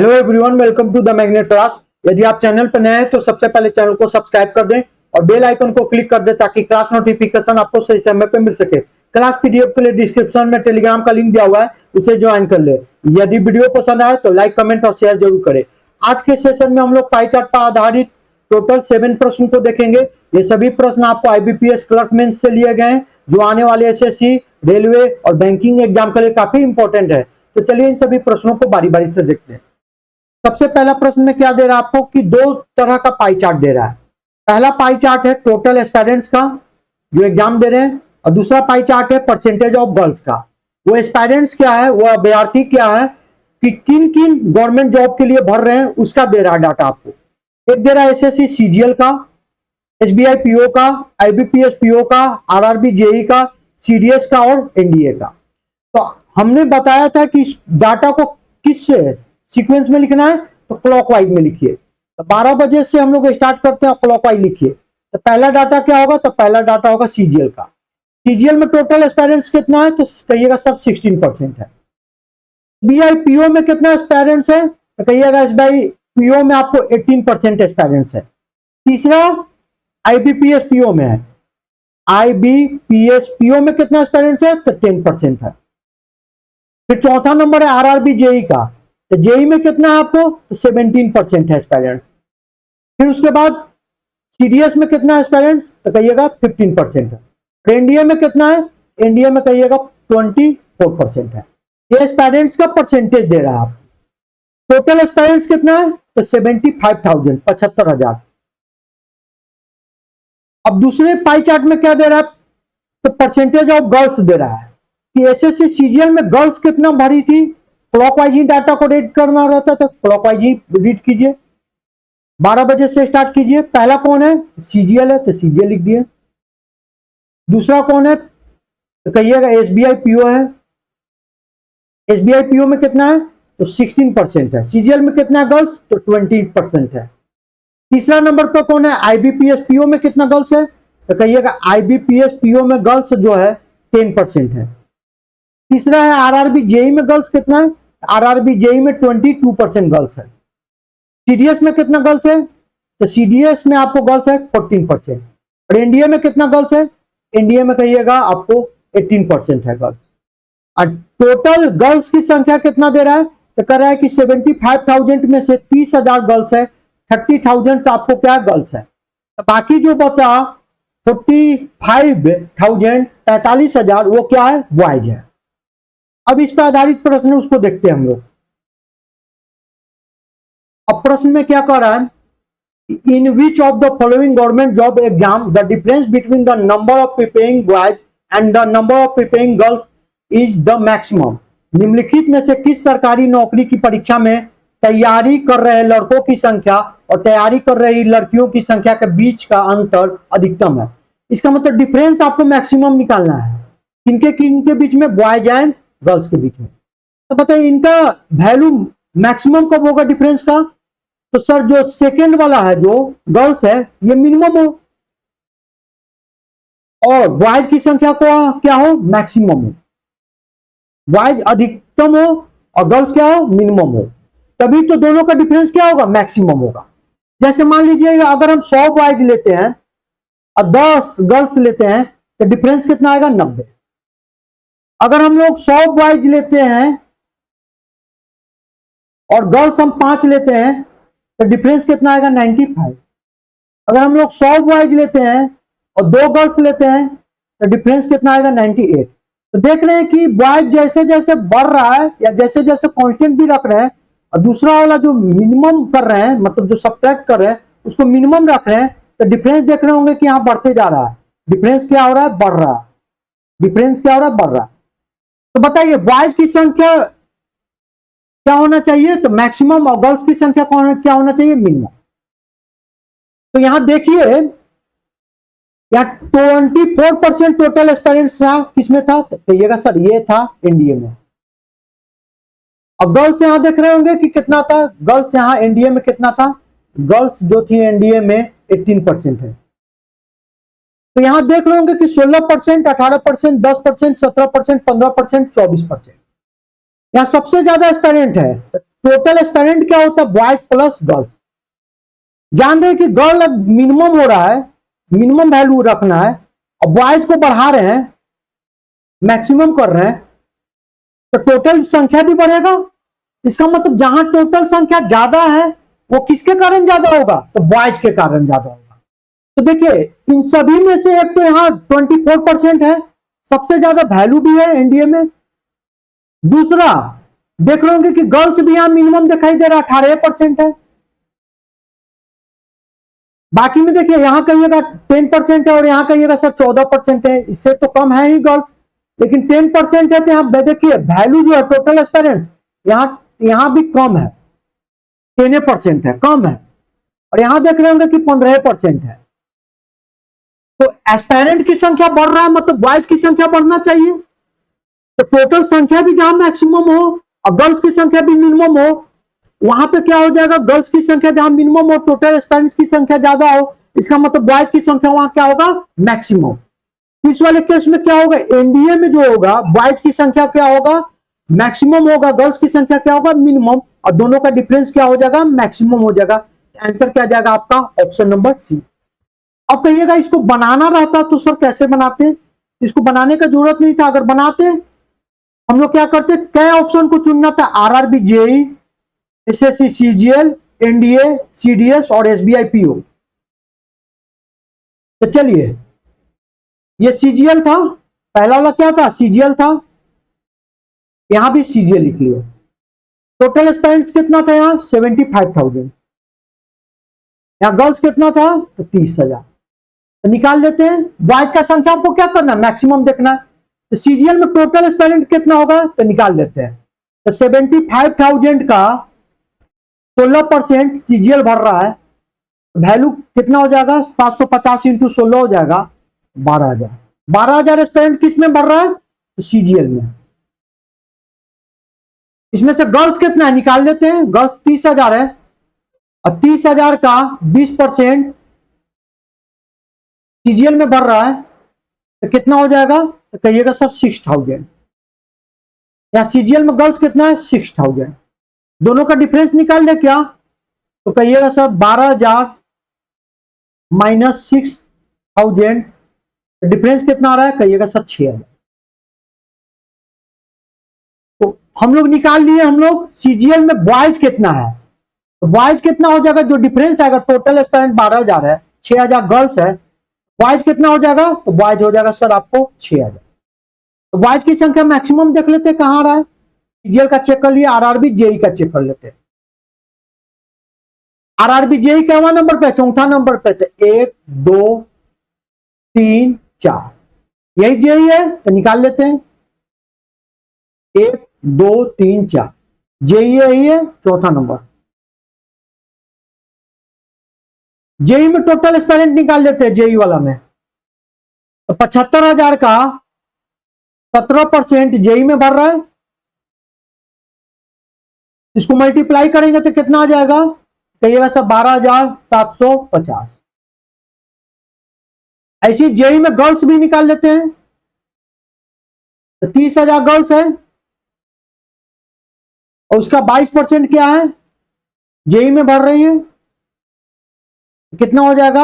Hello everyone, welcome to the magnet class. यदि आप channel पर नए हैं तो सबसे पहले चैनल को सब्सक्राइब कर दें और बेल आइकन को क्लिक कर दें ताकि क्लास नोटिफिकेशन आपको सही समय पे मिल सके। क्लास पीडीएफ के लिए डिस्क्रिप्शन में टेलीग्राम का लिंक दिया हुआ है, उसे ज्वाइन कर ले। यदि वीडियो पसंद आए तो लाइक, कमेंट और शेयर जरूर करें। आज के सेशन में हम लोग पाई चार्ट पर आधारित टोटल 7 प्रश्न को देखेंगे। ये सभी प्रश्न आपको आईबीपीएस क्लर्क मेंस से लिए गए हैं, जो आने वाले एसएससी, रेलवे और बैंकिंग एग्जाम के लिए काफी इंपॉर्टेंट है। तो चलिए इन सभी प्रश्नों को बारी बारी से देखते हैं। सबसे पहला प्रश्न में क्या दे रहा है आपको कि दो तरह का पाई चार्ट दे रहा है। पहला पाई चार्ट है टोटल एस्पायरेंट्स का जो एग्जाम दे रहे हैं, और दूसरा पाई चार्ट है परसेंटेज ऑफ गर्ल्स का। वो एस्पायरेंट्स क्या है, वो अभ्यर्थी क्या है कि किन किन गवर्नमेंट जॉब के लिए भर रहे हैं, उसका दे रहा है डाटा आपको। एक दे रहा है एसएससी सीजीएल का, एसबीआई पीओ का, आईबीपीएस पीओ का, आरआरबी जेई का, सीडीएस का और एनडीए का। तो हमने बताया था कि इस डाटा को किस सीक्वेंस में लिखना है, तो क्लॉकवाइज में लिखिए। तो 12 बजे से हम लोग स्टार्ट करते हैं, क्लॉकवाइज लिखिए। तो पहला डाटा क्या होगा, तो पहला डाटा होगा सीजीएल का। सीजीएल में टोटल एस्पायरेंट्स कितना है, तो कहिएगा सर 16% है। एसबीआई पीओ में कितना एस्पायरेंट्स है, तो कहिएगा एसबीआई पीओ में आपको 18% एस्पायरेंट्स है। तीसरा आईबीपीएस पीओ में है, आईबीपीएस पीओ में कितना एस्पायरेंट्स है, तो 10% है। फिर चौथा नंबर है आरआरबी जेई का, तो जेई में कितना है आपको, तो 17% है एस्पायरेंट्स। फिर उसके बाद सीडीएस में कितना है एस्पायरेंट्स, तो कहिएगा 15% है। एनडीए में कितना है, एनडीए में कहिएगा 24% है। ये एस्पायरेंट्स का परसेंटेज दे रहा है आप। टोटल एस्पायरेंट्स कितना है, तो 75,000, 75,000। अब दूसरे पाई चार्ट में क्या दे रहा है, तो परसेंटेज ऑफ गर्ल्स दे रहा है कि एसएससी सीजीएल में गर्ल्स कितना भरी थी। क्लॉकवाइज ही डाटा को रीड करना रहता है, तो क्लॉकवाइज ही रीड कीजिए। 12 बजे से स्टार्ट कीजिए। पहला कौन है, सीजीएल है, तो सीजीएल लिख दिए। दूसरा कौन है, तो कहिएगा एसबीआई पीओ है। एसबीआई पीओ में कितना है, तो 16% है। सीजीएल में कितना है गर्ल्स, तो 20% है। तीसरा नंबर पर कौन है, आईबीपीएस पीओ में कितना गर्ल्स है, तो कहिएगा आईबीपीएस पीओ में गर्ल्स जो है 10% है। तीसरा है आरआरबी जेई में गर्ल्स कितना है, आरआरबी जेई में 22% गर्ल्स है। सीडीएस में कितना गर्ल्स है, तो सीडीएस में आपको गर्ल्स है 14%। और एनडीए में कितना गर्ल्स है, एनडीए में कहिएगा आपको 18% है गर्ल्स। और टोटल गर्ल्स की संख्या कितना दे रहा है, तो कह रहा है कि 75,000 में से 30,000 गर्ल्स है, 30,000 आपको क्या गर्ल्स है। तो बाकी जो बचा 45,000, 45,000 वो क्या है, बॉयज है। अब इस पर आधारित प्रश्न उसको देखते हैं हम लोग। अब प्रश्न में क्या कह रहा है, in which of the following government job exam the difference between the number of preparing boys and the number of preparing girls is the maximum. निम्नलिखित में से किस सरकारी नौकरी की परीक्षा में तैयारी कर रहे लड़कों की संख्या और तैयारी कर रही लड़कियों की संख्या के बीच का अंतर अधिकतम है। इसका मतलब डिफरेंस आपको मैक्सिमम निकालना है, किनके बीच में, बॉयज एंड गर्ल्स के बीच में। तो बताइए इनका वैल्यू मैक्सिमम कब होगा डिफरेंस का, तो सर जो सेकेंड वाला है जो गर्ल्स है ये मिनिमम हो, और बॉयज की संख्या को क्या हो, मैक्सिमम हो। बॉयज अधिकतम हो और गर्ल्स क्या हो, मिनिमम हो, तभी तो दोनों का डिफरेंस क्या होगा, मैक्सिमम होगा। जैसे मान लीजिएगा अगर हम 100 बॉयज लेते हैं और 10 गर्ल्स लेते हैं, तो डिफरेंस कितना आएगा, 90। अगर हम लोग 100 बॉयज लेते हैं और गर्ल्स हम 5 लेते हैं, तो डिफरेंस कितना आएगा, 95। अगर हम लोग 100 बॉयज लेते हैं और 2 गर्ल्स लेते हैं, तो डिफरेंस कितना आएगा, 98। तो देख रहे हैं कि बॉयज जैसे जैसे बढ़ रहा है या जैसे जैसे कांस्टेंट भी रख रहे हैं, और दूसरा वाला जो मिनिमम कर रहे हैं, मतलब जो सब्ट्रैक्ट कर रहे हैं उसको मिनिमम रख रहे हैं, तो डिफरेंस देख रहे होंगे कि यहां बढ़ते जा रहा है। डिफरेंस क्या हो रहा है, बढ़ रहा है। डिफरेंस क्या हो रहा है, बढ़ रहा है। तो बताइए बॉयज की संख्या क्या होना चाहिए, तो मैक्सिमम, और गर्ल्स की संख्या क्या होना चाहिए, मिनिमम। तो यहां देखिए यहाँ 24% टोटल एस्पायरेंट्स था, किसमें था, तो कहिएगा सर ये था एनडीए में। अब गर्ल्स यहां देख रहे होंगे कि कितना था, गर्ल्स यहां एनडीए में कितना था, गर्ल्स जो थी एनडीए में 18% है। तो यहां देख रहे होंगे कि 16%, 18%, 10%, 17%, 15%, 24%। यहां सबसे ज्यादा एस्पायरेंट है, टोटल एस्पिरेंट क्या होता है, बॉयज प्लस गर्ल्स। जान रहे कि गर्ल मिनिमम हो रहा है, मिनिमम वैल्यू रखना है, और बॉयज को बढ़ा रहे हैं, मैक्सिमम कर रहे हैं, तो टोटल संख्या भी बढ़ेगा। इसका मतलब जहां टोटल संख्या ज्यादा है वो किसके कारण ज्यादा होगा, तो बॉयज के कारण ज्यादा होगा। तो देखिए इन सभी में से एक तो यहां 24% है, सबसे ज्यादा वैल्यू भी है एनडीए में। दूसरा देख रहे होंगे कि गर्ल्स भी यहां मिनिमम दिखाई दे रहा 18% है। बाकी में देखिए यहां कहिएगा 10% है और यहां कहिएगा सर 14% है, इससे तो कम है ही गर्ल्स, लेकिन 10% है तो यहां देखिए वैल्यू जो है टोटल एस्पिरेंट्स यहां भी कम है, 10% है, कम है। और यहां देख रहे होंगे कि 15% है। तो एस्पिरेंट की संख्या बढ़ रहा है, मतलब बॉयज की संख्या बढ़ना चाहिए। तो टोटल संख्या भी जहां मैक्सिमम हो और गर्ल्स की संख्या भी मिनिमम हो, वहां पे क्या हो जाएगा, गर्ल्स की संख्या जहां मिनिमम हो, टोटल एस्पिरेंट्स की संख्या ज्यादा हो, इसका मतलब बॉयज की संख्या वहां क्या होगा, मैक्सिमम। इस वाले केस में क्या होगा, एनडीए में जो होगा बॉयज की संख्या क्या होगा, मैक्सिमम होगा, गर्ल्स की संख्या क्या होगा, मिनिमम, और दोनों का डिफरेंस क्या हो जाएगा, मैक्सिमम हो जाएगा। आंसर क्या जाएगा आपका, ऑप्शन नंबर सी। अब कहिएगा इसको बनाना रहता तो सर कैसे बनाते, इसको बनाने का जरूरत नहीं था। अगर बनाते हम लोग क्या करते, कई ऑप्शन को चुनना था, RRB, JE, SSC, CGL, NDA, CDS और एसबीआई पीओ। तो चलिए ये सीजीएल था, पहला वाला क्या था, सीजीएल था, यहां भी सीजीएल लिख लिया। टोटल एस्पिरेंट्स कितना था यहां, 75,000। यहां गर्ल्स कितना था, तो 30,000। तो निकाल लेते हैं। बॉयज का संख्या को क्या करना, मैक्सिमम देखना है। तो सीजीएल में टोटल एस्पिरेंट कितना होगा, तो निकाल लेते हैं। तो 75,000 का 16% सीजीएल भर रहा है, वैल्यू कितना हो जाएगा, 750 इंटू 16 हो जाएगा 12,000। 12,000 एस्पिरेंट किस में भर रहा है, तो सीजीएल में। इसमें से गर्ल्स कितना है निकाल लेते हैं। गर्ल्स 30,000 है, और 30,000 का 20% सीजीएल में भर रहा है, तो कितना हो जाएगा, तो कहिएगा सर 6,000। या सीजीएल में गर्ल्स कितना है, 6,000। दोनों का डिफरेंस निकाल ले क्या, तो कहिएगा सर 12,000 माइनस 6,000, डिफरेंस कितना आ रहा है, कहिएगा सर 6,000। तो हम लोग निकाल लिए, हम लोग सीजीएल में बॉयज कितना है, तो बॉयज कितना हो जाएगा, जो डिफरेंस आएगा, टोटल एस्पिरेंट 12,000 है, 6,000 गर्ल्स है, बॉयज कितना हो जाएगा, तो बॉयज हो जाएगा सर आपको 6,000। तो बॉयज की संख्या मैक्सिमम देख लेते हैं कहां आ रहा है, सीजीएल का चेक कर लिया, आरआरबी जेई का चेक कर लेते हैं। आरआरबी जेई क्या नंबर पे, चौथा नंबर पे, तो 1 2 3 4 यही जेई है, तो निकाल लेते हैं। 1 2 3 4 जेई यही है, चौथा नंबर। जेई में टोटल एस्पिरेंट निकाल लेते हैं, जेई वाला में तो 75,000 का 17% जेई में भर रहा है, इसको मल्टीप्लाई करेंगे तो कितना आ जाएगा, कहिएगा सब 12,750। ऐसी जेई में गर्ल्स भी निकाल लेते हैं, तो 30,000 गर्ल्स है, और उसका 22% क्या है, जेई में भर रही है, कितना हो जाएगा,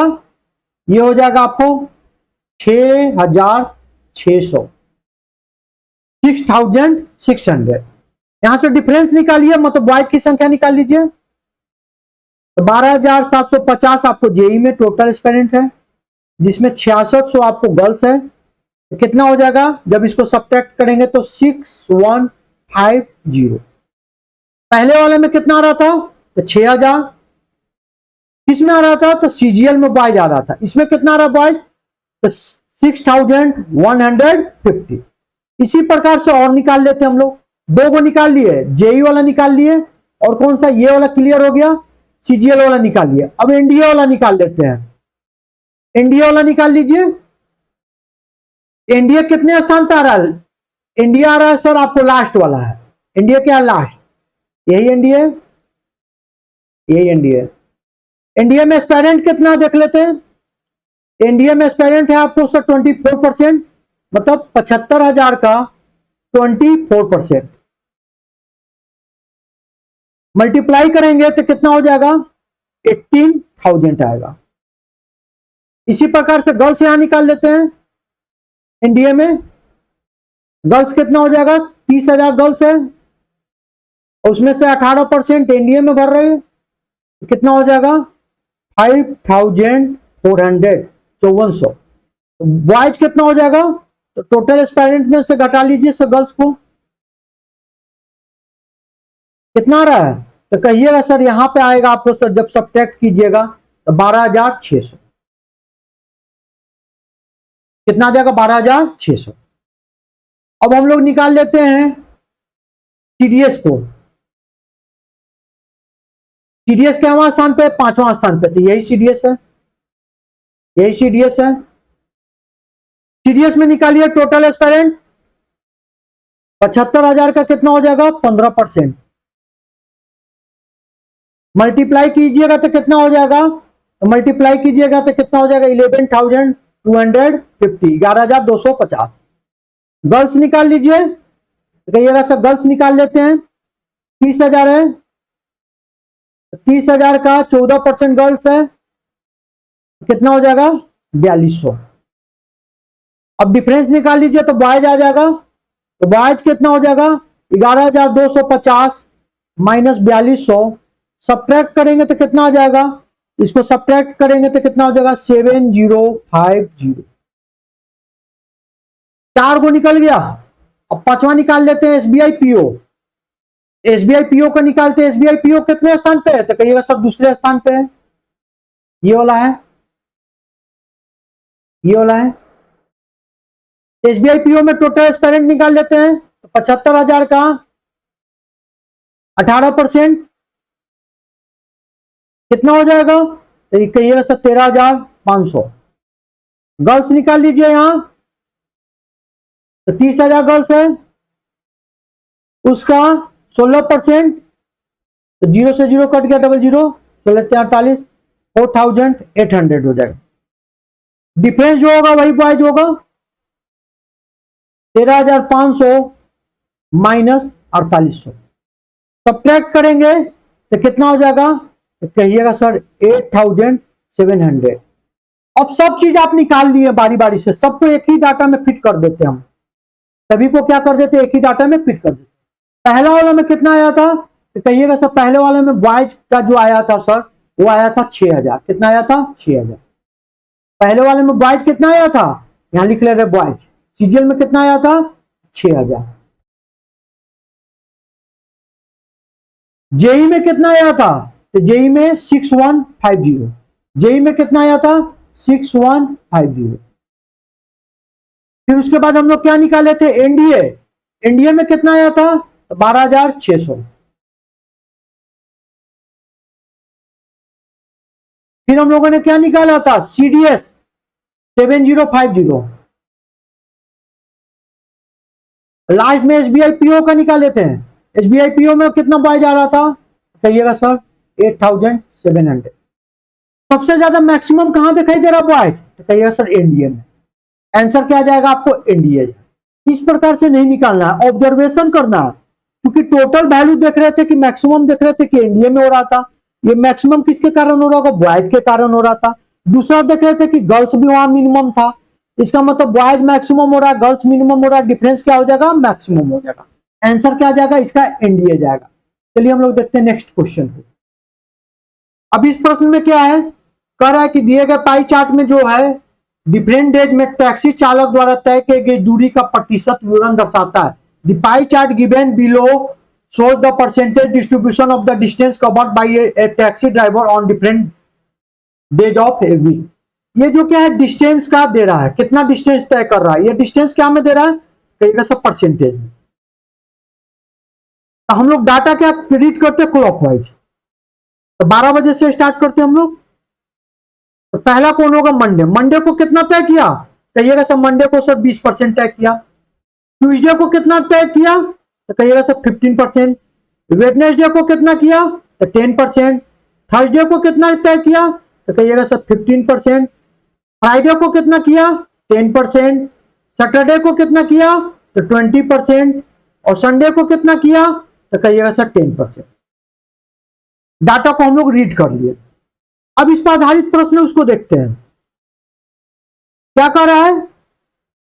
ये हो जाएगा आपको 6,600, 6,600। यहां से डिफरेंस निकालिए, मतलब बॉयज की संख्या निकाल लीजिए। तो 12,750 आपको जेई में टोटल एस्पिरेंट है, जिसमें 6600 आपको गर्ल्स है, तो कितना हो जाएगा, जब इसको सब्ट्रैक्ट करेंगे तो 6150। पहले वाले में कितना आ रहा था, तो 6,000। किसमें आ रहा था, तो सीजीएल में बॉयज आ रहा था, इसमें कितना आ रहा बॉयज, तो 6,150। इसी प्रकार से और निकाल लेते हम लोग, दो को निकाल लिए, जेई वाला निकाल लिए, और कौन सा, ये वाला क्लियर हो गया, सीजीएल वाला निकाल लिया। अब एनडीए वाला निकाल लेते हैं। एनडीए वाला निकाल लीजिए। एनडीए कितने स्थान पर आ रहा है, इंडिया आ रहा है सर आपको लास्ट वाला है, इंडिया क्या लास्ट, यही एनडीए, यही एनडीए। एनडीए में एस्पिरेंट कितना देख लेते हैं। एनडीए में एस्पिरेंट है आपको सर 24%, मतलब 75,000 का 24%, मल्टीप्लाई करेंगे तो कितना हो जाएगा, 18,000 आएगा। इसी प्रकार से गर्ल्स यहां निकाल लेते हैं। एनडीए में गर्ल्स कितना हो जाएगा, 30,000 गर्ल्स है, उसमें से 18% एनडीए में भर रहे हैं, कितना हो जाएगा 5,400, 5400। बॉयज कितना हो जाएगा, तो टोटल एस्पायरेंट में से घटा लीजिए सर गर्ल्स को, कितना आ रहा है, तो कहिएगा सर यहां पे आएगा आपको सर जब सब्ट्रैक्ट कीजिएगा तो 12,600, कितना आ जाएगा 12,600। अब हम लोग निकाल लेते हैं सीडीएस को। सीडीएस क्या स्थान पे, 5वां स्थान पे, तो यही सीडीएस है, यही सीडीएस है। सीडीएस में निकालिए टोटल एस्पायरेंट, 75,000 का कितना हो जाएगा 15%, मल्टीप्लाई कीजिएगा तो कितना हो जाएगा, तो मल्टीप्लाई कीजिएगा तो कितना हो जाएगा 11,250, 11,250। गर्ल्स निकाल लीजिए, कहिएगा सर गर्ल्स निकाल लेते हैं, 30,000 है, 30,000 का 14% गर्ल्स है, कितना हो जाएगा 4,200। अब डिफरेंस निकाल लीजिए तो बॉयज आ जाएगा, तो बॉयज कितना हो जाएगा 11,250 माइनस 4,200, सब्ट्रैक्ट करेंगे तो कितना आ जाएगा, इसको सब्ट्रैक्ट करेंगे तो कितना हो जाएगा 7,050। 4 को निकल गया। अब 5वां निकाल लेते हैं एसबीआई पीओ। एसबीआई पीओ को निकालते हैं, एसबीआई पीओ कितने स्थान पे है, तो कहिएगा सब दूसरे स्थान पे है, ये वाला है, ये वाला है। एसबीआई पीओ में टोटल एस्पायरेंट निकाल लेते हैं, तो 75,000 का 18% कितना हो जाएगा, तो कहिएगा सर 13,500। गर्ल्स निकाल लीजिए यहां, तो 30,000 गर्ल्स है, उसका 16%, तो 0 से 0 कट गया, 00, 16,48, 4,800 हो जाएगा। डिफरेंस जो होगा वही बॉयज होगा, 13,500 माइनस 4,800, सब्ट्रैक्ट करेंगे तो कितना हो जाएगा, तो कहिएगा सर 8,700। अब सब चीज आप निकाल लिए बारी बारी से, सबको एक ही डाटा में फिट कर देते हम, सभी को क्या कर देते एक ही डाटा में फिट कर देते। पहला वाला में कितना आया था, तो कहिएगा सर पहले वाले में बॉयज का जो आया था सर वो आया था 6,000, कितना आया था 6,000। पहले वाले में बॉयज कितना आया था, यहां लिख ले रहे बॉयज, सीजीएल में कितना आया था 6,000। जेई में कितना आया था, तो जेई में 6150, जेई में कितना आया था 6150। फिर उसके बाद हम लोग क्या निकाले थे एनडीए, एनडीए में कितना आया था 12,600। फिर हम लोगों ने क्या निकाला था सीडीएस 7050, लास्ट में एसबीआई पीओ का निकाले थे, एसबीआई पीओ में कितना बॉयज आ रहा था, कहिएगा सर 8,700। सबसे ज्यादा मैक्सिमम कहां दिखाई दे रहा बॉयज, तो कहिएगा सर एनडीए में, आंसर क्या जाएगा आपको एनडीए। इस प्रकार से नहीं निकालना है, ऑब्जर्वेशन करना है, क्योंकि टोटल वैल्यू देख रहे थे कि मैक्सिमम देख रहे थे कि एनडीए में हो रहा था, ये मैक्सिमम किसके कारण हो रहा होगा, बॉयज के कारण हो रहा था। दूसरा देख रहे थे कि गर्ल्स भी वहां मिनिमम था, इसका मतलब बॉयज मैक्सिमम हो रहा है, गर्ल्स मिनिमम हो रहा है, डिफरेंस क्या हो जाएगा मैक्सिमम हो जाएगा, आंसर क्या जाएगा इसका एनडीए जाएगा। चलिए हम लोग देखते हैं नेक्स्ट क्वेश्चन को। अब इस प्रश्न में क्या है, कह रहा है कि दिए गए पाई चार्ट में जो है डिफरेंट डेज में टैक्सी चालक द्वारा तय की गई दूरी का प्रतिशत विवरण दर्शाता है। The pie chart given below shows the percentage distribution of the distance covered by a taxi driver on different days of a week। ये जो क्या है डिस्टेंस का दे रहा है, कितना डिस्टेंस तय कर रहा है, ये डिस्टेंस क्या में दे रहा है, कहिएगा सब परसेंटेज में। तो हम लोग डाटा क्या रीड करते हैं क्लॉकवाइज, तो 12 बजे से स्टार्ट करते हैं हम लोग। तो पहला कौन होगा मंडे, मंडे को कितना तय किया, कहिएगा सर मंडे को सर 20% तय किया। ट्यूसडे को कितना तय किया, तो कहिएगा सर 15%। वेडनेसडे को कितना किया, तो 10%। थर्सडे को कितना तय किया, तो कहिएगा सर 15%। फ्राइडे को कितना किया 10%। सैटरडे को कितना किया तो 20%। और संडे को कितना किया तो कहिएगा सर 10%। डाटा को हम लोग रीड कर लिए। अब इस पर आधारित प्रश्न उसको देखते हैं। क्या कह रहा है?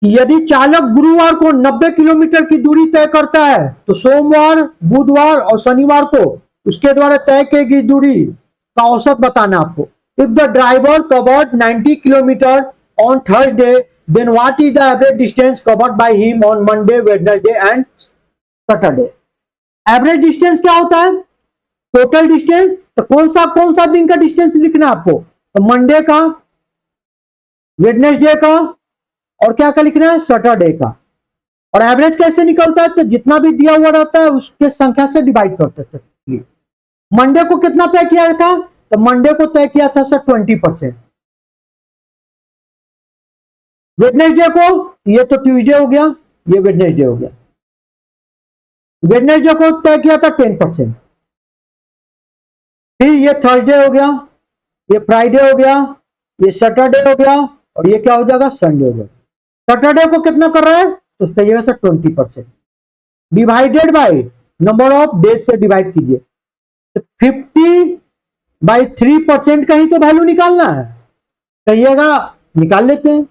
यदि चालक गुरुवार को 90 किलोमीटर की दूरी तय करता है तो सोमवार, बुधवार और शनिवार को उसके द्वारा तय की गई दूरी का औसत बताना आपको। If the driver covered 90 kilometre on Thursday, then what is the average distance covered by him on Monday, Wednesday and Saturday. Average distance क्या होता है? Total distance. तो कौन सा दिन का डिस्टेंस लिखना है आपको? तो मंडे का, वेडनेसडे का और क्या का लिखना है? सैटरडे का। और एवरेज कैसे निकलता है? तो जितना भी दिया हुआ रहता है उसके संख्या से डिवाइड करते थे। मंडे को कितना तय किया था? तो मंडे को तय किया था सर 20%। वेडनेसडे को, ये तो ट्यूसडे हो गया, ये वेडनेसडे हो गया। वेडनेसडे को तय किया था 10%। फिर ये थर्सडे हो गया, ये फ्राइडे हो गया, ये सैटरडे हो गया और ये क्या हो जाएगा? संडे हो जाएगा। सैटरडे को कितना कर रहा है? तो उसका जगह से 20% divided by number of days से डिवाइड कीजिए। तो 50/3% का ही तो वैल्यू निकालना है। कहिएगा, निकाल लेते हैं।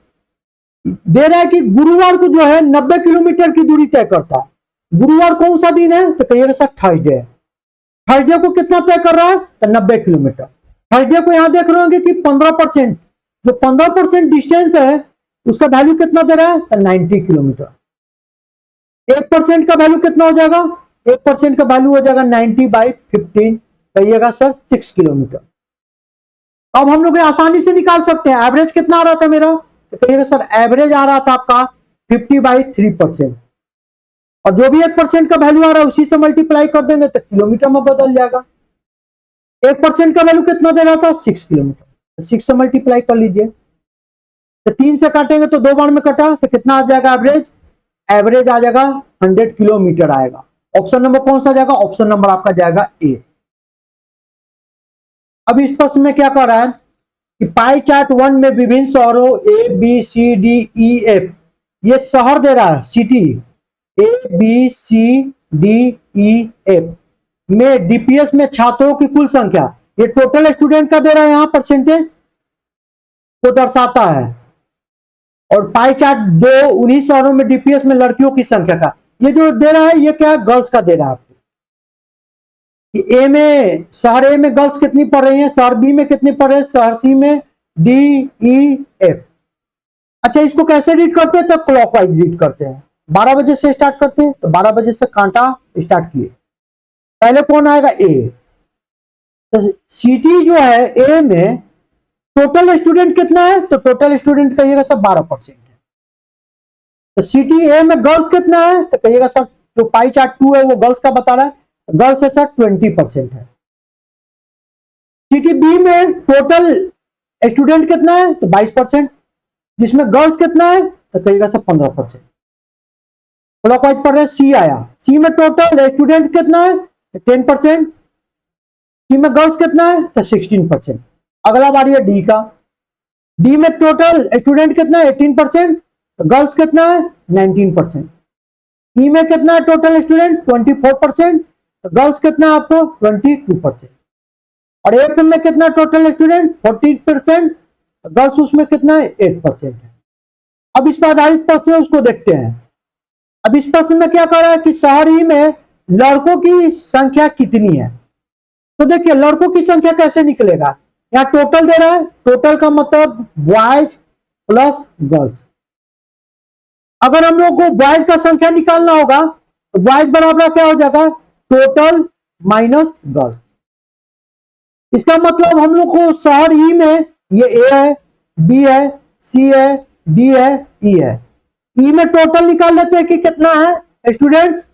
दे रहा है कि गुरुवार को जो है 90 किलोमीटर की दूरी तय करता है। गुरुवार कौन सा दिन है? तो कहिएगा सर थर्सडे है। थर्सडे को कितना तय कर रहा है? तो 90 किलोमीटर। थर्सडे को यहां देख रहे होंगे कि 15%, जो 15% डिस्टेंस है उसका वैल्यू कितना दे रहा है? तो 90 किलोमीटर। 1% का वैल्यू कितना हो जाएगा? 1% का वैल्यू हो जाएगा 90/15, कहिएगा सर 6 किलोमीटर। अब हम लोग आसानी से निकाल सकते हैं। एवरेज कितना आ रहा था मेरा? तो कहिएगा सर एवरेज आ रहा था आपका 50/3%। और जो भी 1% का वैल्यू आ रहा है उसी से मल्टीप्लाई कर देंगे तो किलोमीटर में बदल जाएगा। 1% का वैल्यू कितना दे रहा था? 6 किलोमीटर। तो 6 से मल्टीप्लाई कर लीजिए। तो 3 से काटेंगे तो 2 बार में कटा, तो कितना आ जाएगा एवरेज? एवरेज आ जाएगा 100 किलोमीटर आएगा। ऑप्शन नंबर कौन सा जाएगा? ऑप्शन नंबर आपका जाएगा ए। अब इस प्रश्न में क्या कह रहा है कि पाई चार्ट 1 में विभिन्न शहरों A B C D E F, ये शहर दे रहा है city A B C D E F में डीपीएस में छात्रों की कुल संख्या, ये टोटल स्टूडेंट का दे रहा है यहां परसेंटेज को दर्शाता है। और पाई चार्ट 2 उन्हीं शहरों में डीपीएस में लड़कियों की संख्या का, ये जो दे रहा है ये क्या है? गर्ल्स का दे रहा है आपको। ए में, शहर ए में गर्ल्स कितनी पढ़ रही हैं, शहर बी में कितनी पढ़ रहे हैं, शहर सी में डी ई एफ। अच्छा, इसको कैसे रीड करते हैं? तो क्लॉकवाइज रीड करते हैं। 12 बजे से स्टार्ट करते हैं तो 12 बजे से कांटा स्टार्ट किए। पहले कौन आएगा? ए। तो सिटी जो है ए में टोटल स्टूडेंट कितना है? तो टोटल स्टूडेंट कहिएगा सर 12% है। तो सिटी ए में गर्ल्स कितना है? तो कहिएगा सर जो पाई चार्ट 2 है वो गर्ल्स का बता रहा है, गर्ल्स है सर 20% है। सिटी बी में टोटल स्टूडेंट कितना है? तो 22%, जिसमें गर्ल्स कितना है? तो कहिएगा सर 15%। क्लॉकवाइज पढ़ रहे सी आया, सी में टोटल स्टूडेंट कितना है? तो 10%, सी में गर्ल्स कितना है? तो 16%। अगला बारी है डी का। डी में टोटल स्टूडेंट कितना है? 18%, तो गर्ल्स कितना है? 19%। ई में कितना है टोटल स्टूडेंट? 24%, तो गर्ल्स कितना है आपको? 22%। और एफ में कितना टोटल स्टूडेंट? 14%, तो गर्ल्स उसमें कितना है? 8% है। अब इस पर आधारित प्रश्न उसको देखते हैं। अब इस प्रश्न में क्या कर रहा है कि शहर ई में लड़कों की संख्या कितनी है? तो देखिए लड़कों की संख्या कैसे निकलेगा? यहाँ टोटल दे रहा है, टोटल का मतलब बॉयज प्लस गर्ल्स। अगर हम लोग को बॉयज का संख्या निकालना होगा तो बॉयज बराबर क्या हो जाएगा? Total minus girls. इसका मतलब हम लोग को शहर ई में ये ए है, बी है, सी है, डी है, ई है। ई में टोटल निकाल लेते हैं कि कितना है स्टूडेंट्स,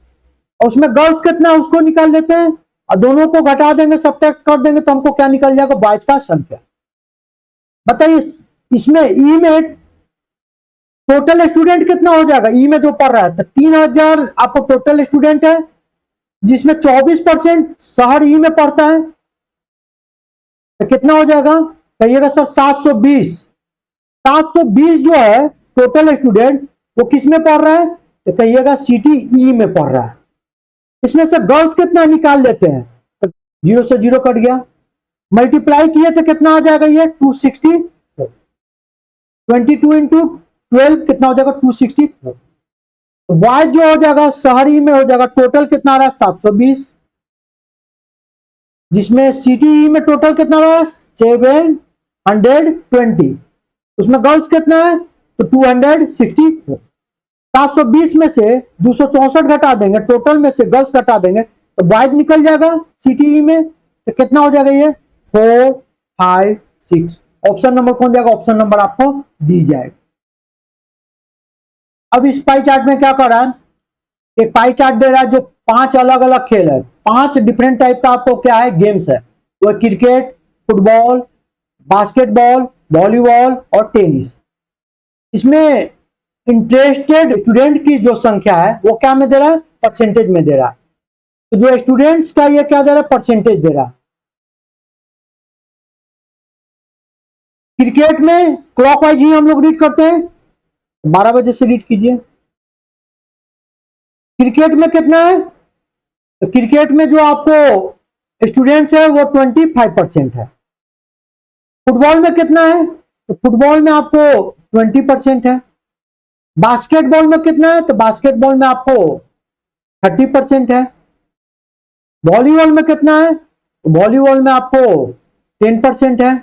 और उसमें गर्ल्स कितना है उसको निकाल लेते हैं और दोनों को घटा देंगे, सब्ट्रैक्ट कर देंगे तो हमको क्या निकल जाएगा? बॉयज का संख्या। बताइए इसमें ई में टोटल स्टूडेंट कितना हो जाएगा? ई में जो पढ़ रहा है तो 3000 आपको टोटल स्टूडेंट है, जिसमें 24% शहर ई में पढ़ता है, तो कितना हो जाएगा? कहिएगा सर 720। 720 जो है टोटल स्टूडेंट वो किस में पढ़ रहा है? तो कहिएगा सिटी ई में पढ़ रहा है। इसमें से गर्ल्स कितना निकाल लेते हैं? तो जीरो से जीरो कट गया, मल्टीप्लाई किए तो कितना आ जाएगा ये 260, 22 इंटू 12 कितना हो जाएगा 260। वाई जो हो जाएगा शहरी में हो जाएगा टोटल कितना आ रहा है 720, जिसमें सिटी में टोटल कितना रहा है 720, उसमें गर्ल्स कितना है तो 260। 720 में से 264 घटा देंगे, टोटल में से गर्ल्स घटा देंगे तो वाइड निकल जाएगा सिटी में, तो कितना हो जाएगा ये 4, 5, 6। ऑप्शन नंबर कौन जाएगा, ऑप्शन नंबर आपको दी जाएगा। अब इस पाई चार्ट में क्या कर रहा है, एक पाई चार्ट दे रहा है जो 5 अलग अलग खेल है, 5 डिफरेंट टाइप का आपको क्या है गेम्स है, वो क्रिकेट, फुटबॉल, बास्केटबॉल, वॉलीबॉल और टेनिस। इसमें इंटरेस्टेड स्टूडेंट की जो संख्या है वो क्या में दे रहा है, परसेंटेज में दे रहा है। तो जो स्टूडेंट्स का ये क्या दे रहा है, परसेंटेज दे रहा है। क्रिकेट में क्लॉकवाइज ही हम लोग रीड करते हैं, 12 बजे से रीड कीजिए। क्रिकेट में कितना है, तो क्रिकेट में जो आपको स्टूडेंट्स है वो 25% है। फुटबॉल में कितना है, तो फुटबॉल में आपको 20% है। बास्केटबॉल में कितना है, तो बास्केटबॉल में आपको 30% है। वॉलीबॉल में कितना है, तो वॉलीबॉल में आपको 10% है।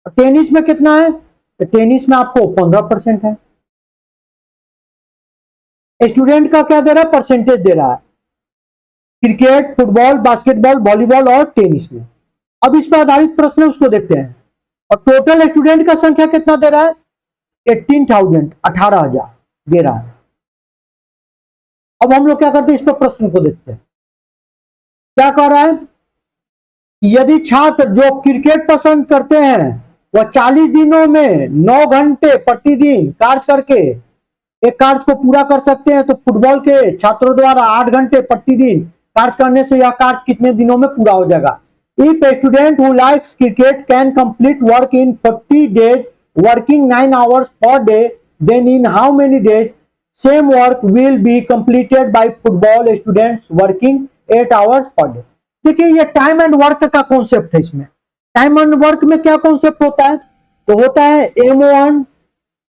टेनिस में कितना है, तो टेनिस में आपको 15% है। स्टूडेंट का क्या दे रहा है, परसेंटेज दे रहा है क्रिकेट, फुटबॉल, बास्केटबॉल, वॉलीबॉल और टेनिस में। अब इस पर आधारित प्रश्न उसको देखते हैं। और टोटल स्टूडेंट का संख्या कितना दे रहा है, 18,000, 18,000 दे रहा है। अब हम लोग क्या करते हैं, इस पर प्रश्न को देखते हैं। क्या कह रहा है, यदि छात्र जो क्रिकेट पसंद करते हैं वह 40 दिनों में 9 घंटे प्रतिदिन कार्य करके एक कार्य को पूरा कर सकते हैं, तो फुटबॉल के छात्रों द्वारा 8 घंटे प्रतिदिन कार्य करने से यह कार्य कितने दिनों में पूरा हो जाएगा। If a student who likes cricket can complete work in 40 days working 9 hours per day, then in how many days same work will be completed by football students working 8 hours per day। देखिए ये time and work का concept है। इसमें time and work में क्या concept होता है, तो होता है M1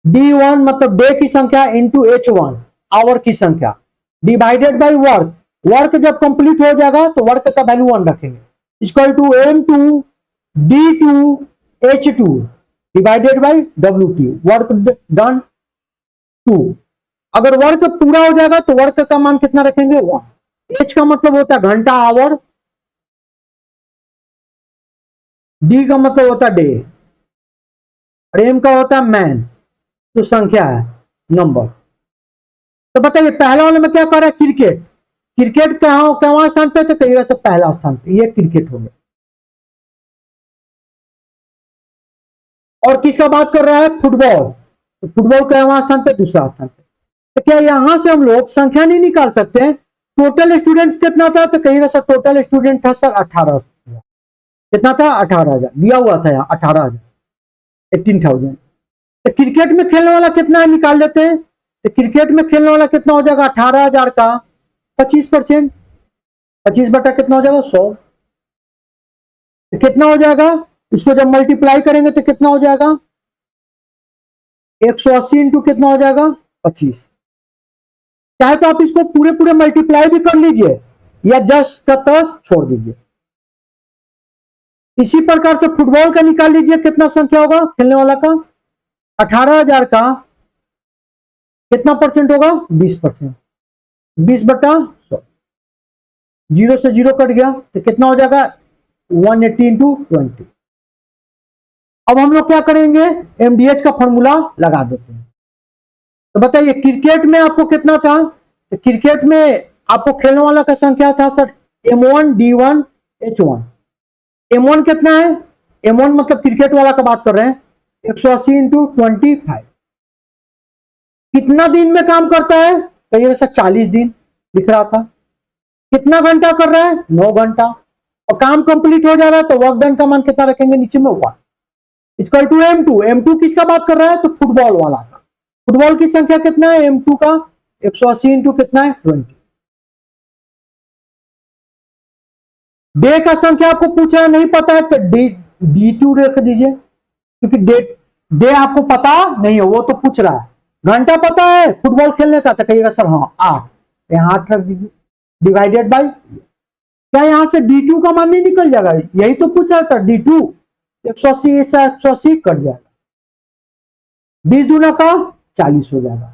D1 मतलब डे की संख्या इंटू H1 आवर की संख्या डिवाइडेड बाई वर्क। वर्क जब कंप्लीट हो जाएगा तो वर्क का वैल्यू 1 रखेंगे, equal to M2 D2 H2 divided by W2, work done 2। अगर वर्क पूरा हो जाएगा तो वर्क का मान कितना रखेंगे 1। H का मतलब होता है घंटा आवर, D का मतलब होता है डे और M का होता है मैन, तो संख्या है नंबर। तो बताइए पहला वाले में क्या कर रहा है, क्रिकेट। क्रिकेट कहां स्थान पे, तो कहिएगा सब पहला स्थान पे, ये क्रिकेट हो गया। और किसका बात कर रहा है, फुटबॉल। तो फुटबॉल कहां स्थान पे, दूसरा स्थान पे। तो क्या यहां से हम लोग संख्या नहीं निकाल सकते हैं, टोटल स्टूडेंट्स कितना था, तो कहिएगा सर टोटल स्टूडेंट था सर 18, कितना था 18,000 दिया हुआ था यहाँ, 18,000, 18,000। तो क्रिकेट में खेलने वाला कितना है निकाल लेते हैं, तो क्रिकेट में खेलने वाला कितना हो जाएगा 18,000 का 25%, 25 बटा कितना हो जाएगा 100, तो कितना हो जाएगा, इसको जब मल्टीप्लाई करेंगे तो कितना हो जाएगा 180 इंटू कितना हो जाएगा 25। चाहे तो आप इसको पूरे पूरे मल्टीप्लाई भी कर लीजिए या जस्ट का छोड़ दीजिए। इसी प्रकार से फुटबॉल का निकाल लीजिए, कितना संख्या होगा खेलने वाला का, 18,000 का कितना परसेंट होगा 20%, 20 बटा 100, जीरो से जीरो कट गया तो कितना हो जाएगा 180 इंटू 20। अब हम लोग क्या करेंगे, MDH का फॉर्मूला लगा देते हैं। तो बताइए क्रिकेट में आपको कितना था, तो क्रिकेट में आपको खेलने वाला का संख्या था sir M1 D1 H1। M1 कितना है, M1 मतलब क्रिकेट वाला का बात कर रहे हैं, 180 इंटू 25। कितना दिन में काम करता है, तो ये सर 40 दिन दिख रहा था। कितना घंटा कर रहा है 9 घंटा, और काम कंप्लीट हो जा रहा है, तो वर्क डन का मान कितना रखेंगे नीचे में 1 इक्वल टू M2। M2 किसका बात कर रहा है, तो फुटबॉल वाला का। फुटबॉल की संख्या कितना है M2 का 180 इंटू कितना है 20, डे का संख्या आपको पूछा है, नहीं पता है तो D2 रख दीजिए, क्योंकि डे आपको पता नहीं है, वो तो पूछ रहा है। घंटा पता है फुटबॉल खेलने का, तो कहिएगा सर हाँ 8, यहाँ 8 रख दीजिए, डिवाइडेड बाई, क्या यहां से D2 का मान नहीं निकल जाएगा? यही तो पूछा था, D2 180 से 180 कट जाएगा, 20 दूना का 40 हो जाएगा,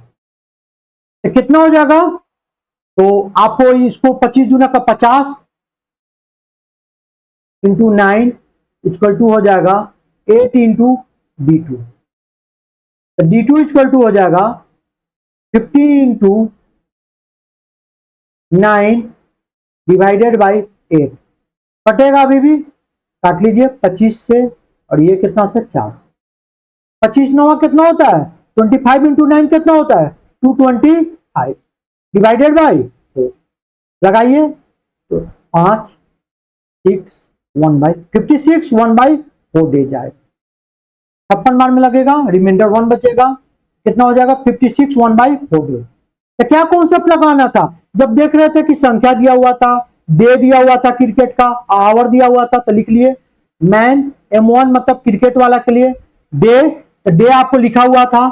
तो कितना हो जाएगा? तो आपको इसको 25 दूना का 50 इंटू 9 इक्वल टू हो जाएगा 8 इंटू D2, तो D2 इक्वल टू हो जाएगा 50 इंटू 9 डिवाइडेड बाई 8, कटेगा अभी भी, काट लीजिए 25 से, और ये कितना से 4, 25 नवा कितना होता है? 25 इंटू 9 कितना होता है? 225 डिवाइडेड बाई 4, लगाइए तो 5 6 1 बाई 56 1 बाई 4 दे जाए, 56 बार में लगेगा, रिमाइंडर 1 बचेगा, कितना हो जाएगा? 56 1 बाई 4 दे। तो क्या कॉन्सेप्ट लगाना था? जब देख रहे थे कि संख्या दिया हुआ था, डे दिया हुआ था क्रिकेट का, आवर दिया हुआ था, तो लिख लिए मैन M1 मतलब क्रिकेट वाला के लिए, डे तो डे आपको लिखा हुआ था,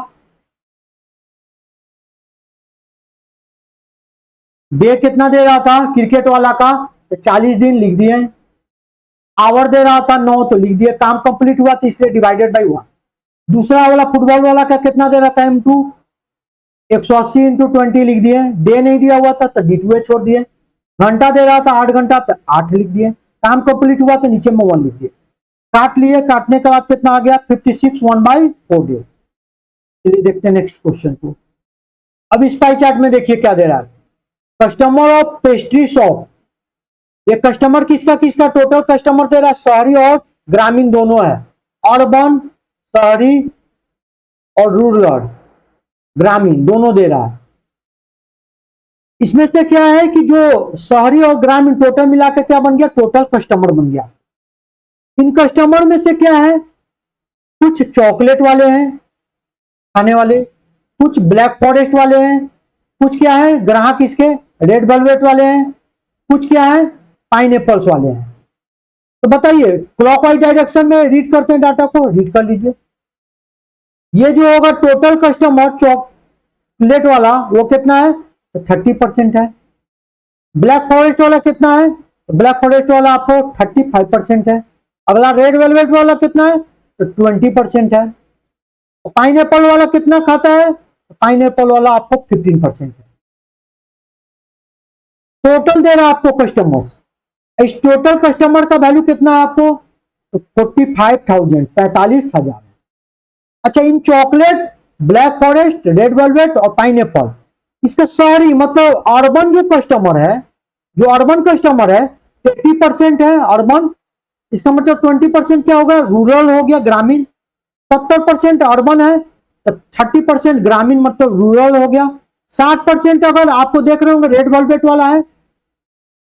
डे कितना दे रहा था क्रिकेट वाला का? तो 40 दिन लिख दिए, आवर दे रहा था 9 तो लिख दिए, काम कंप्लीट हुआ तो इसलिए डिवाइडेड बाई 1। दूसरा वाला फुटबॉल वाला का कितना दे रहा था? M2 180 इंटू 20 लिख दिए, डे नहीं दिया हुआ था तो D2 छोड़ दिए, घंटा दे रहा था 8 घंटा तो 8 लिख दिए, काम कंप्लीट हुआ तो नीचे में 1 लिख दिए, काट लिए, काटने के बाद कितना आ गया? 56 1 बाई 4 दे। चलिए देखते हैं नेक्स्ट क्वेश्चन को। अब इस पाई चार्ट में देखिए क्या दे रहा है, कस्टमर ऑफ पेस्ट्री शॉप, ये कस्टमर किसका किसका टोटल कस्टमर दे रहा है? शहरी और ग्रामीण दोनों है, अर्बन शहरी और रूरल ग्रामीण दोनों दे रहा है। इसमें से क्या है कि जो शहरी और ग्रामीण टोटल मिलाकर क्या बन गया? टोटल कस्टमर बन गया। इन कस्टमर में से क्या है? कुछ चॉकलेट वाले हैं खाने वाले, कुछ ब्लैक फॉरेस्ट वाले हैं, कुछ क्या है ग्राहक इसके रेड वेलवेट वाले हैं, कुछ क्या है पाइनएप्पल्स वाले हैं। तो बताइए क्लॉकवाइज डायरेक्शन में रीड करते हैं, डाटा को रीड कर लीजिए। ये जो होगा टोटल कस्टमर चॉकलेट वाला वो कितना है? तो 30% है। ब्लैक फॉरेस्ट वाला कितना है? तो ब्लैक फॉरेस्ट वाला आपको 35% है। अगला रेड वेलवेट वाला कितना है? तो 20% है। पाइनएप्पल वाला कितना खाता है? पाइनएप्पल वाला आपको 15% है। टोटल दे रहा है आपको कस्टमर्स, इस टोटल कस्टमर का वैल्यू कितना है आपको? तो 45,000 45,000। अच्छा इन chocolate black forest red velvet और पाइनएप्पल इसका शहरी मतलब अर्बन जो कस्टमर है, जो अर्बन कस्टमर है 80% है अर्बन, इसका मतलब 20% क्या होगा? रूरल हो गया ग्रामीण। 70% अर्बन है तो 30% ग्रामीण मतलब रूरल हो गया। 60% अगर आपको देख रहे होंगे रेड वेलवेट वाला है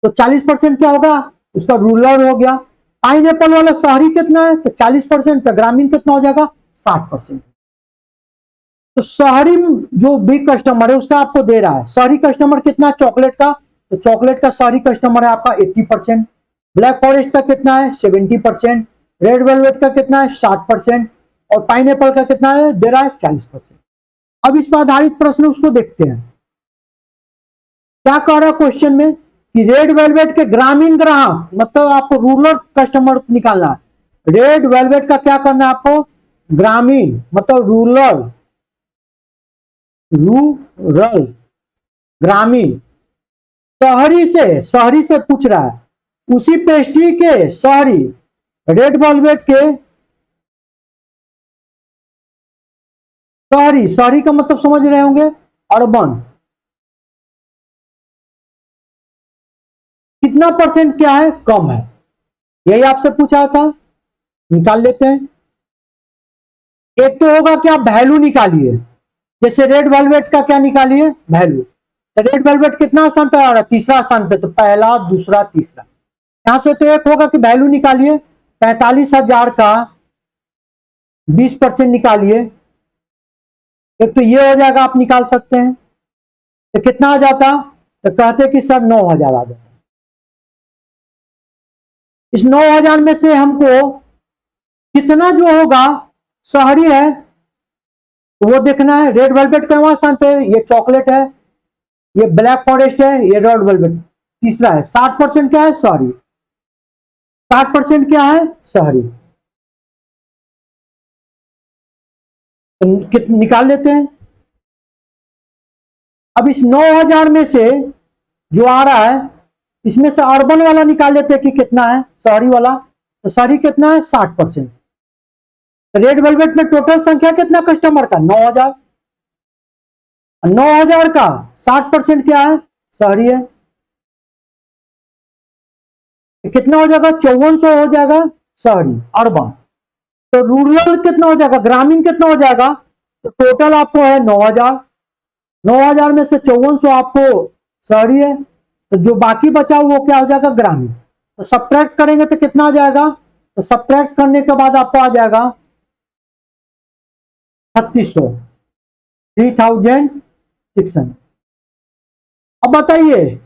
तो 40% क्या होगा? उसका रूरल हो गया। पाइनएप्पल वाला शहरी कितना है? तो 40%, ग्रामीण कितना हो जाएगा? 60%। तो शहरी जो बिग कस्टमर है उसका आपको दे रहा है, शहरी कस्टमर कितना है चॉकलेट का? तो चॉकलेट का शहरी कस्टमर है आपका 80%, ब्लैक फॉरेस्ट का कितना है 70%, रेड वेलवेट का कितना है 60% और पाइनएप्पल का कितना है दे रहा है 40%। अब इस पर आधारित प्रश्न उसको देखते हैं, क्या कह रहा है क्वेश्चन में कि रेड वेलवेट के ग्रामीण ग्राहक मतलब आपको रूरल कस्टमर निकालना है। रेड वेलवेट का क्या करना है आपको? ग्रामीण मतलब रूरल, रूरल ग्रामीण। शहरी से पूछ रहा है, उसी पेस्ट्री के शहरी रेड वेलवेट के शहरी, शहरी का मतलब समझ रहे होंगे अर्बन, कितना परसेंट क्या है कम है, यही आपसे पूछा था, निकाल लेते हैं। एक तो होगा कि आप वैल्यू निकालिए, जैसे रेड वेलवेट का क्या निकालिए वैल्यू, तो रेड वेलवेट कितना स्थान पे आ रहा है? तीसरा स्थान पे, तो पहला दूसरा तीसरा, यहां से तो एक होगा कि वैल्यू निकालिए 45,000 का 20% निकालिए, एक तो ये हो जाएगा आप निकाल सकते हैं, तो कितना आ जाता? तो कहते कि सर 9,000 आ जाता। इस 9,000 में से हमको कितना जो होगा शहरी है तो वो देखना है। रेड वेलवेट का स्थान पे, ये चॉकलेट है, ये ब्लैक फॉरेस्ट है, ये रेड वेलवेट। तीसरा है 60% क्या है शहरी, 60% क्या है शहरी। तो निकाल लेते हैं। अब इस 9,000 में से जो आ रहा है इसमें से अर्बन वाला निकाल लेते हैं कि कितना है शहरी वाला। तो शहरी कितना है 60%। रेड वेलवेट में टोटल संख्या कितना कस्टमर का 9,000, 9,000 का 60% क्या है शहरी है। कितना हो जाएगा 5400 हो जाएगा शहरी अर्बन। तो रूरल कितना हो जाएगा, ग्रामीण कितना हो जाएगा। तो टोटल आपको है 9,000, 9,000 में से 5400 आपको शहरी है, तो जो बाकी बचा वो क्या हो जाएगा ग्रामीण। तो सब्ट्रैक्ट करेंगे तो कितना आ जाएगा, तो सब्ट्रैक्ट करने के बाद आपको आ जाएगा 3600, 3600। अब बताइए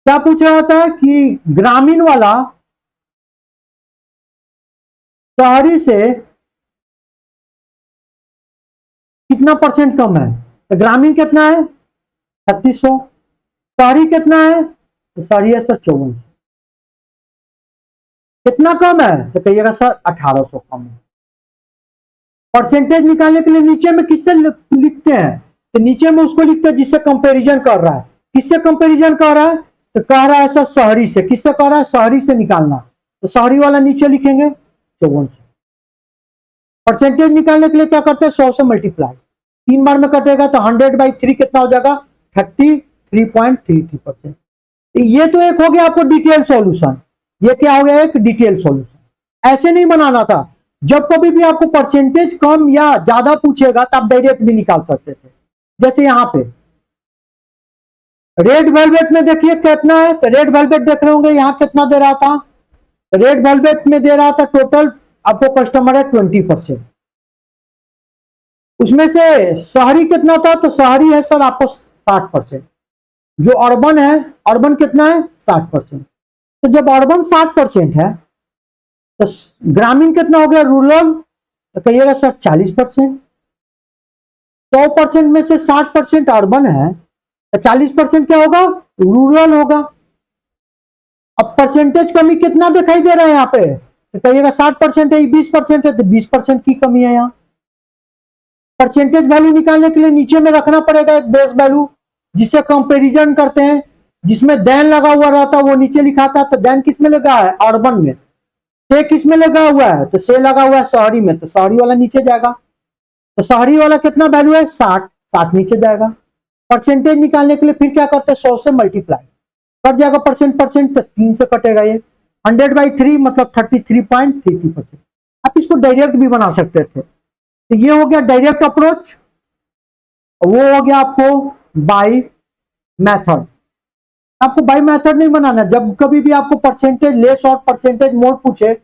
क्या पूछ रहा था कि ग्रामीण वाला शहरी से कितना परसेंट कम है। तो ग्रामीण कितना है 3600, शहरी कितना है तो शहरी है सर 5400। कितना कम है तो कहिएगा सर 1800 कम है। परसेंटेज निकालने के लिए नीचे में किससे लिखते हैं, तो नीचे में उसको लिखते हैं जिससे कंपैरिजन कर रहा है। किससे कंपैरिजन कर रहा है, तो कह रहा है सर शहरी से। किससे कह रहा है शहरी से निकालना, तो शहरी वाला नीचे लिखेंगे 5400। परसेंटेज निकालने के लिए क्या करते हैं 100 से मल्टीप्लाई, 3 बार में कटेगा तो 100/3 कितना हो जाएगा 33.33%। ये तो एक हो गया आपको डिटेल सॉल्यूशन। ये क्या हो गया एक डिटेल सॉल्यूशन। ऐसे नहीं बनाना था, जब कभी भी आपको परसेंटेज कम या ज्यादा पूछेगा तो आप डायरेक्ट भी निकाल सकते थे। जैसे यहां पे रेड वेलवेट में देखिए कितना है, तो रेड वेलवेट देख रहे होंगे यहां कितना दे रहा था, रेड वेलवेट में दे रहा था टोटल आपको कस्टमर है 20%। उसमें से शहरी कितना था, तो शहरी है सर आपको 60%। जो अर्बन है, अर्बन कितना है 60%। तो जब अर्बन 60% है तो ग्रामीण कितना हो गया रूरल, तो कहिएगा सर 40%। 100% में से 60% अर्बन है तो 40% क्या होगा रूरल होगा। अब परसेंटेज कमी कितना दिखाई दे रहा है यहाँ पे, तो कहिएगा 60% है, 20% है, तो 20% की कमी है यहाँ। परसेंटेज वैल्यू निकालने के लिए नीचे में रखना पड़ेगा एक बेस वैल्यू जिससे कंपैरिजन करते हैं। जिसमें देन लगा हुआ रहता है वो नीचे लिखा था, तो देन किस में लगा है अर्बन में, से किस में लगा हुआ है, तो से लगा हुआ है शहरी में, तो शहरी वाला नीचे जाएगा। तो शहरी वाला कितना वैल्यू है 60, 60 नीचे जाएगा। परसेंटेज निकालने के लिए फिर क्या करते हैं 100 से मल्टीप्लाई, कट जाएगा परसेंट तो 3 से कटेगा ये। 100/3 मतलब 33.33%। आप इसको डायरेक्ट भी बना सकते थे। तो ये हो गया डायरेक्ट अप्रोच, वो हो गया आपको बाय मेथड। आपको बाय मेथड नहीं बनाना। जब कभी भी आपको परसेंटेज लेस और परसेंटेज मोर पूछे,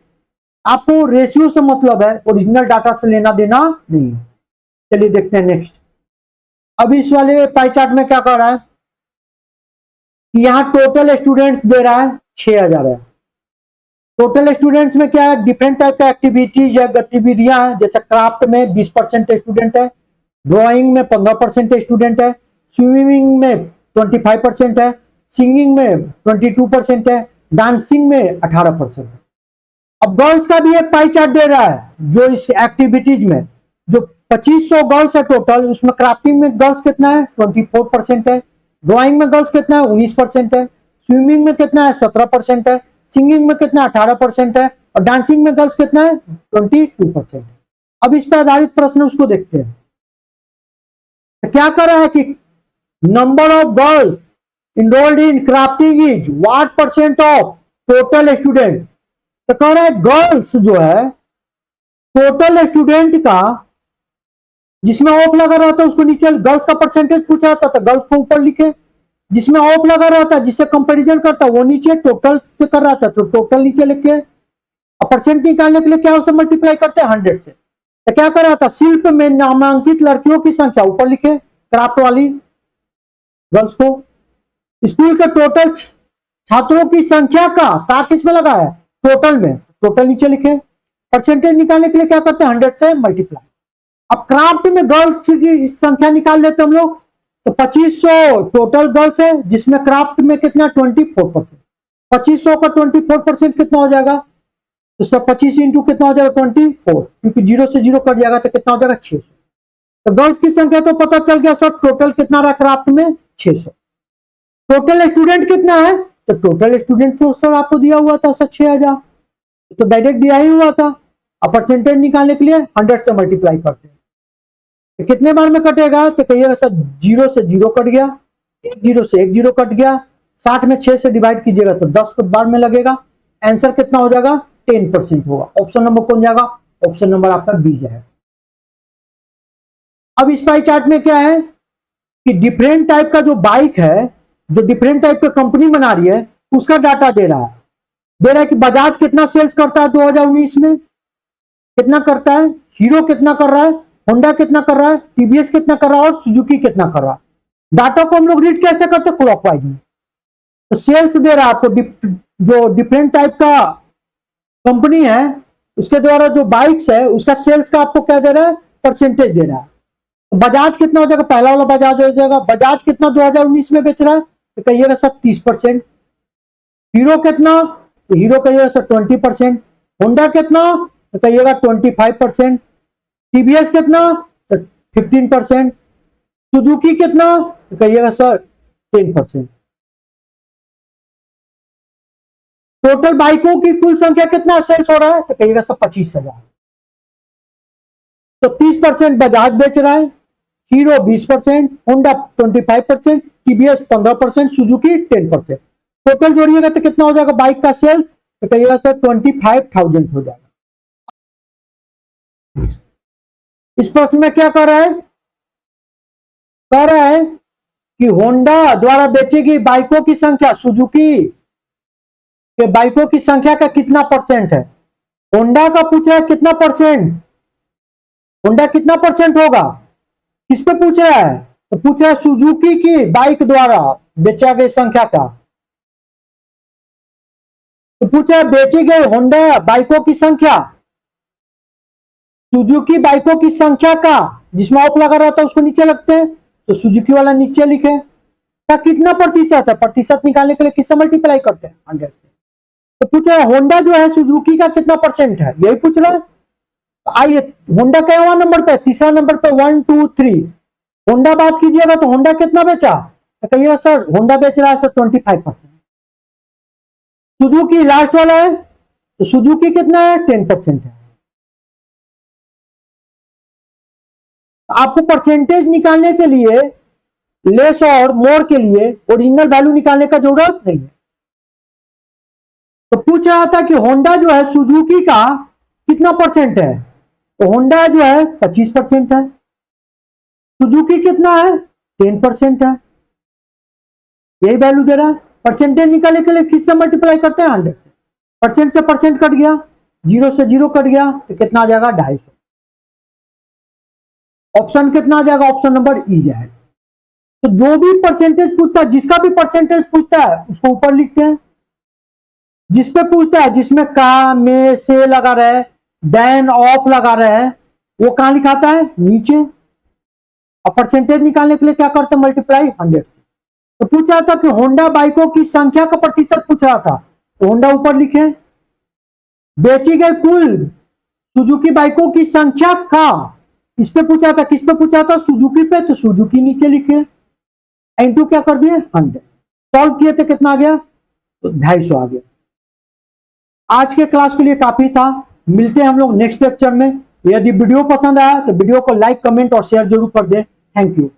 आपको रेशियो से मतलब है, ओरिजिनल डाटा से लेना देना नहीं। चलिए देखते हैं नेक्स्ट। अब इस वाले पाई चार्ट में क्या कर रहा है कि यहाँ टोटल स्टूडेंट्स दे रहा है 6000 है। टोटल स्टूडेंट्स में क्या है डिफरेंट टाइप का एक्टिविटीज या गतिविधियां हैं। जैसे क्राफ्ट में 20% स्टूडेंट है, ड्राइंग में 15% स्टूडेंट है, स्विमिंग में 25% है, सिंगिंग में 22% है, डांसिंग में 18% है। अब गर्ल्स का भी एक पाई चार्ट दे रहा है जो इस एक्टिविटीज में जो 2500 गर्ल्स है टोटल, उसमें क्राफ्टिंग में गर्ल्स कितना है 24% है, ड्राइंग में गर्ल्स कितना है 19% है, स्विमिंग में कितना है 17% है, सिंगिंग में कितना 18% है, और डांसिंग में गर्ल्स कितना है 22%। अब इस पर आधारित प्रश्न उसको देखते हैं। तो क्या कर रहा है कि number of girls enrolled in crafting is what % of total student। तो कह रहा है गर्ल्स जो है टोटल स्टूडेंट का जिसमें ऑफ लगा रहता है उसको नीचे गर्ल्स का परसेंटेज पूछा जाता था, गर्ल्स को ऊपर लिखे, जिसमें ऑफ लगा रहता है जिससे कंपैरिजन करता है वो नीचे टोटल से कर रहा था तो टोटल नीचे लिखे। और परसेंट निकालने के लिए क्या उससे मल्टीप्लाई करते हैं 100 से। तो क्या कर रहा था शिल्प में नामांकित लड़कियों की संख्या ऊपर लिखे, क्राफ्ट वाली गर्ल्स को, स्कूल के टोटल छात्रों की संख्या का किस में लगा है टोटल में, टोटल नीचे लिखे। परसेंटेज निकालने के लिए क्या करते हैं, 100 से मल्टीप्लाई। अब क्राफ्ट में गर्ल्स की संख्या निकाल लेते हैं हम लोग, तो 2500 टोटल गर्ल्स है, जिसमें क्राफ्ट में कितना 24%। 2500 का 24% कितना हो जाएगा, तो सब 25 इंटू कितना हो जाएगा 24, क्योंकि 0 से 0 कट जाएगा तो कितना हो जाएगा 600। तो गर्ल्स की संख्या तो पता चल गया सर, टोटल कितना रहा क्राफ्ट में 600। टोटल स्टूडेंट कितना है, तो टोटल स्टूडेंट तो सर आपको दिया हुआ था सर 6000, तो डायरेक्ट दिया ही हुआ था। अब परसेंटेज निकालने के लिए 100 से मल्टीप्लाई करते हैं, तो कितने बार में कटेगा, तो कहिएगा सर 0 से 0 कट गया, 0 से 1 0 कट गया, 60 में 6 से डिवाइड कीजिएगा तो 10 बार में लगेगा। आंसर कितना हो जाएगा, 10% होगा। ऑप्शन नंबर कौन जाएगा, ऑप्शन नंबर आपका बी जाएगा। अब इस पाई चार्ट में क्या है कि डिफरेंट टाइप का जो बाइक है, जो डिफरेंट टाइप का कंपनी बना रही है, उसका डाटा दे रहा है। दे रहा है कि बजाज कितना सेल्स करता है 2019 में, कितना करता है, हीरो कितना कर रहा है, होंडा कितना कर रहा है, टीवीएस कितना कर रहा है और सुजुकी कितना कर रहा है। डाटा को हम लोग रीड कैसे करते हैं, क्लॉकवाइज में। तो सेल्स दे रहा है आपको, जो डिफरेंट टाइप का कंपनी है उसके द्वारा जो बाइक्स है उसका सेल्स का आपको क्या दे रहा है, परसेंटेज दे रहा है। तो बजाज कितना हो जाएगा, पहला वाला बजाज हो जाएगा। बजाज कितना 2019 में बेच रहा है, तो कहिएगा सर 30%। हीरो कितना, तो हीरो कहिएगा सर 20%। होंडा कितना, तो कहिएगा 25%। टीवीएस कितना, तो 15%। सुजुकी कितना, तो कहिएगा सर 10%। टोटल बाइकों की कुल संख्या कितना सेल्स हो रहा है, तो कहिएगा सर 25,000। तो 30% बजाज बेच रहा है, Hero 20%, Honda 25%, TVS 15%, Suzuki 10%। Total जोड़िएगा तो कितना हो जाएगा बाइक का सेल्स, तो कहिएगा सर 25,000 हो जाएगा। इस प्रश्न में क्या कर रहा है, कह रहा है कि होंडा द्वारा बेची गई बाइकों की संख्या सुजुकी के बाइकों की संख्या का कितना परसेंट है। होंडा का पूछा है कितना परसेंट, होंडा कितना परसेंट होगा, किस पे पूछ रहा है, तो पूछ रहा है सुजुकी की बाइक द्वारा बेचा गई संख्या का। तो पूछा है बेची गई होंडा बाइकों की संख्या, सुजुकी बाइकों की संख्या का, जिसमें ऑफ लगा रहा था उसको नीचे लगते हैं, तो सुजुकी वाला नीचे लिखे। क्या कितना प्रतिशत है, प्रतिशत निकालने के लिए किससे मल्टीप्लाई करते हैं, 100 से। तो पूछा है होंडा जो है सुजुकी का कितना परसेंट है, यही पूछ रहा है। आइए होंडा क्या नंबर पे, तीसरा नंबर पे 1 2 3। होंडा बात कीजिएगा तो होंडा कितना बेचा, तो कहिएगा सर होंडा बेच रहा है सर 25%। सुजुकी लास्ट वाला है, तो सुजुकी कितना है 10% है। आपको परसेंटेज निकालने के लिए, लेस और मोर के लिए ओरिजिनल वैल्यू निकालने का जरूरत नहीं है। तो पूछ रहा था कि होंडा जो है सुजुकी का कितना परसेंट है, तो होंडा जो है 25% है, सुजुकी कितना है 10% है, यही वैल्यू दे रहा है। परसेंटेज निकालने के लिए किससे मल्टीप्लाई करते हैं, 100 से। परसेंट से परसेंट कट गया, 0 से 0 कट गया, तो कितना आ जाएगा 250। ऑप्शन कितना आ जाएगा, ऑप्शन नंबर ई जाएगा। तो जो भी परसेंटेज पूछता है, जिसका भी परसेंटेज पूछता है उसको ऊपर लिखते हैं, जिस पे पूछता है जिसमें का में से लगा रहे, देन ऑफ लगा रहे, वो कहां लिखाता है, नीचे। और परसेंटेज निकालने के लिए क्या करते हैं, मल्टीप्लाई 100 से। तो पूछ रहा था कि होंडा बाइकों की संख्या का प्रतिशत पूछ रहा था, तो होंडा ऊपर लिखे। बेची गई कुल सुजुकी बाइकों की संख्या का, इस पे पूछा था, किस पे पूछा था, सुजुकी पे, तो सुजुकी नीचे लिखे। इंटू क्या कर दिए 100। सॉल्व किए थे कितना आ गया, तो 250 आ गया। आज के क्लास के लिए काफी था, मिलते हैं हम लोग नेक्स्ट लेक्चर में। यदि वीडियो पसंद आया तो वीडियो को लाइक कमेंट और शेयर जरूर कर दें। Thank you.